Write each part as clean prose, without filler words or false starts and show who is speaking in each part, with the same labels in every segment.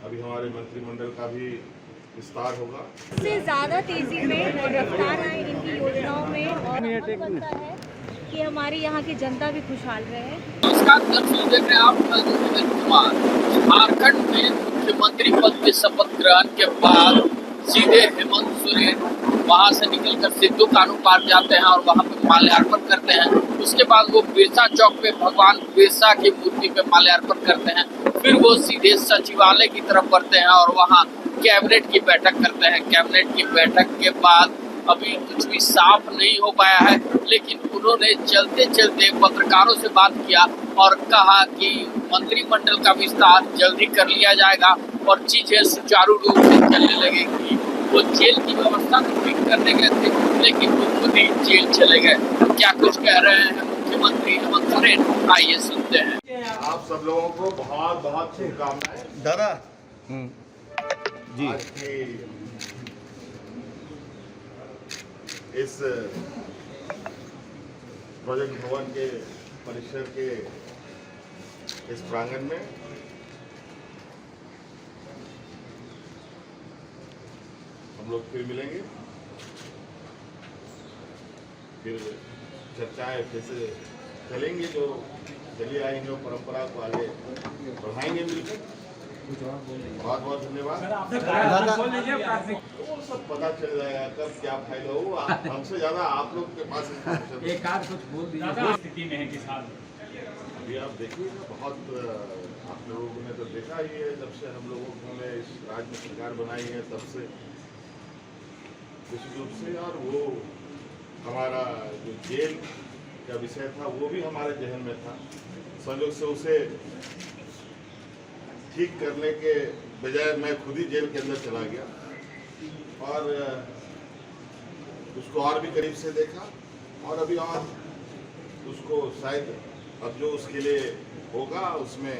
Speaker 1: अभी हमारे मंत्रिमंडल का भी विस्तार होगा।
Speaker 2: इससे ज़्यादा तेज़ी में और रफ्तार आए इनकी योजनाओं में और हमें बनता है कि हमारी यहाँ की जनता भी खुशहाल रहे।
Speaker 3: नमस्कार दर्शक, देख रहे हैं आप हेमंत कुमार। झारखंड में मुख्यमंत्री पद के शपथ ग्रहण के बाद सीधे हेमंत सोरेन वहां से निकलकर सिद्धू कानू पार्क जाते हैं और वहां पे माल्यार्पण करते हैं। उसके बाद वो बिरसा चौक पे भगवान बिरसा की मूर्ति पे माल्यार्पण करते हैं। फिर वो सीधे सचिवालय की तरफ बढ़ते हैं और वहाँ कैबिनेट की बैठक करते हैं। कैबिनेट की बैठक के बाद अभी कुछ भी साफ नहीं हो पाया है, लेकिन उन्होंने चलते चलते पत्रकारों से बात किया और कहा कि मंत्रिमंडल का विस्तार जल्दी कर लिया जाएगा और चीजें सुचारू रूप से चलने लगेगी। वो जेल की व्यवस्था को ठीक करने गए थे, लेकिन वो खुद ही जेल चले गए। तो क्या कुछ कह रहे हैं मुख्यमंत्री हेमंत सोरेन, आइए सुनते हैं।
Speaker 1: आप सब लोगों को बहुत बहुत शुभकामनाएं।
Speaker 4: दादा जी,
Speaker 1: आज की इस प्रोजेक्ट भवन के परिसर के इस प्रांगण में हम लोग फिर मिलेंगे, फिर चर्चाएं फिर से चलेंगे, जो चली आएंगे और परंपरा को आगे बढ़ाएंगे मिलकर। बहुत बहुत धन्यवाद। वो सब पता चल जाएगा कब क्या फायदा हो। हमसे ज्यादा आप लोग के पास
Speaker 5: एक आध कुछ बोल दीजिए स्थिति में है किसान।
Speaker 1: अभी आप देखिए ना, बहुत आप लोगों ने तो देखा ही है, जब से हम लोगों ने इस राज्य में सरकार बनाई है तब से निश्चित रूप से, और वो हमारा जो जेल का विषय था वो भी हमारे जहन में था। संयोग से उसे ठीक करने के बजाय मैं खुद ही जेल के अंदर चला गया और उसको और भी करीब से देखा, और अभी और उसको शायद अब जो उसके लिए होगा उसमें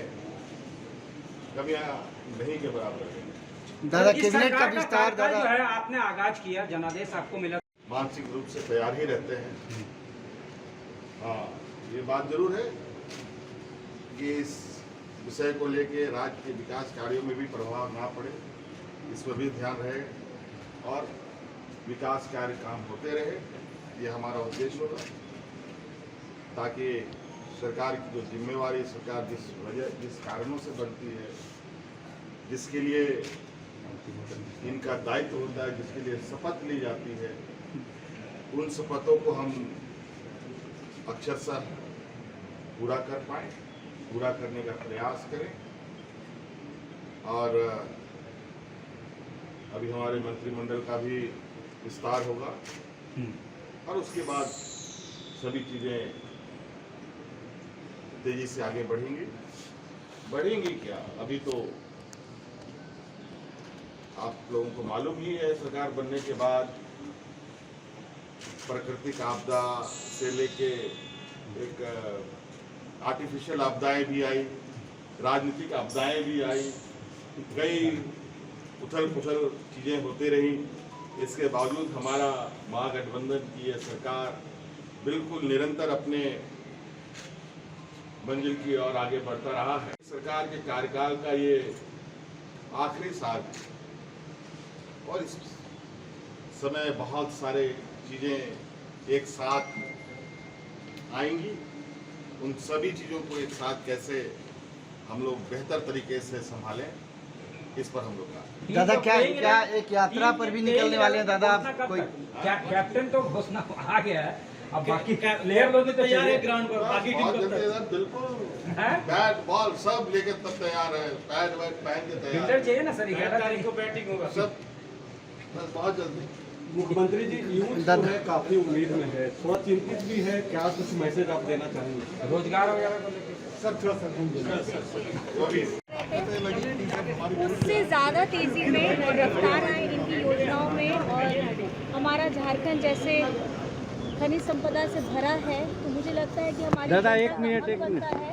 Speaker 1: कमियां नहीं के बराबर है।
Speaker 4: दादा कैबिनेट का विस्तार दादा
Speaker 5: जो है आपने आगाज किया, जनादेश आपको मिला।
Speaker 1: मानसिक रूप से तैयार ही रहते हैं। हाँ, ये बात जरूर है कि इस विषय को लेके राज्य के विकास कार्यों में भी प्रभाव ना पड़े, इस पर भी ध्यान रहे और विकास कार्य काम होते रहे, ये हमारा उद्देश्य होगा, ताकि सरकार की जो जिम्मेवारी सरकार जिस कारणों से बनती है, जिसके लिए इनका दायित्व होता है, जिसके लिए शपथ ली जाती है, उन शपथों को हम अक्षरशः पूरा कर पाए, पूरा करने का प्रयास करें। और अभी हमारे मंत्रिमंडल का भी विस्तार होगा और उसके बाद सभी चीजें तेजी से आगे बढ़ेंगी क्या, अभी तो आप लोगों को मालूम ही है, सरकार बनने के बाद प्राकृतिक आपदा से लेके एक आर्टिफिशियल आपदाएं भी आई, राजनीतिक आपदाएं भी आई, कई उथल पुथल चीजें होती रही। इसके बावजूद हमारा महागठबंधन की यह सरकार बिल्कुल निरंतर अपने मंजिल की ओर आगे बढ़ता रहा है। सरकार के कार्यकाल का ये आखिरी साल और इस समय बहुत सारे चीजें एक साथ आएंगी। उन सभी चीजों को एक साथ कैसे हम लोग बेहतर तरीके से संभालें, इस पर हम लोग का
Speaker 4: दादा क्या एक यात्रा पर भी निकलने वाले हैं दादा? आप कोई
Speaker 5: कैप्टन तो घोषणा आ गया है, अब बाकी प्लेयर लोग तो तैयार है ग्राउंड पर, बाकी
Speaker 1: बिल्कुल बैट बॉल सब लेके तब तैयार है, पैड वैड पहन के तैयार
Speaker 5: फील्डर चाहिए ना सर, 11 तारीख को बैटिंग होगा
Speaker 1: सब, बस बहुत जल्दी।
Speaker 6: मुख्यमंत्री जी, यूथ जो है काफी उम्मीद में है, थोड़ा चिंतित भी है, क्या कुछ मैसेज आप देना चाहेंगे
Speaker 5: रोजगार वगैरह को लेकर?
Speaker 2: उससे ज़्यादा तेज़ी में और रफ्तार आए इनकी योजनाओं में और हमारा झारखंड जैसे खनिज संपदा से भरा है, तो मुझे लगता है कि हमारी
Speaker 4: दादा,
Speaker 2: जनता
Speaker 4: एक मिनट,
Speaker 2: का हक बनता है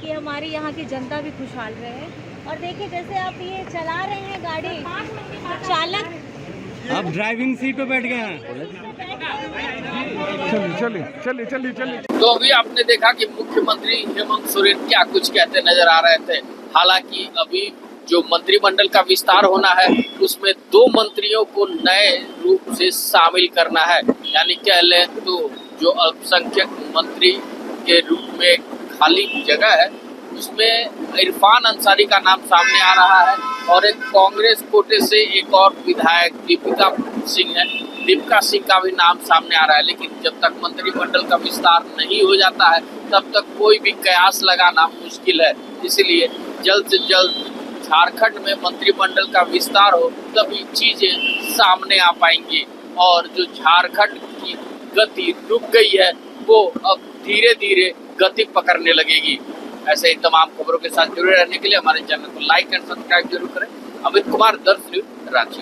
Speaker 2: कि हमारी यहाँ की जनता भी खुशहाल रहे। और देखिए, जैसे आप ये चला रहे हैं गाड़ी, चालक
Speaker 4: आप ड्राइविंग सीट पे बैठ गए हैं। चलिए।
Speaker 3: तो अभी आपने देखा कि मुख्यमंत्री हेमंत सोरेन क्या कुछ कहते नजर आ रहे थे। हालांकि अभी जो मंत्रिमंडल का विस्तार होना है उसमें 2 मंत्रियों को नए रूप से शामिल करना है, यानी कह लें तो जो अल्पसंख्यक मंत्री के रूप में खाली जगह है उसमें इरफान अंसारी का नाम सामने आ रहा है और एक कांग्रेस कोटे से एक और विधायक दीपिका सिंह का भी नाम सामने आ रहा है। लेकिन जब तक मंत्रिमंडल का विस्तार नहीं हो जाता है तब तक कोई भी कयास लगाना मुश्किल है। इसलिए जल्द से जल्द झारखंड में मंत्रिमंडल का विस्तार हो तभी चीजें सामने आ पाएंगी और जो झारखंड की गति रुक गई है वो अब धीरे धीरे गति पकड़ने लगेगी। ऐसे ही तमाम खबरों के साथ जुड़े रहने के लिए हमारे चैनल को लाइक एंड सब्सक्राइब जरूर करें। अमित कुमार, दर्श न्यूज, रांची।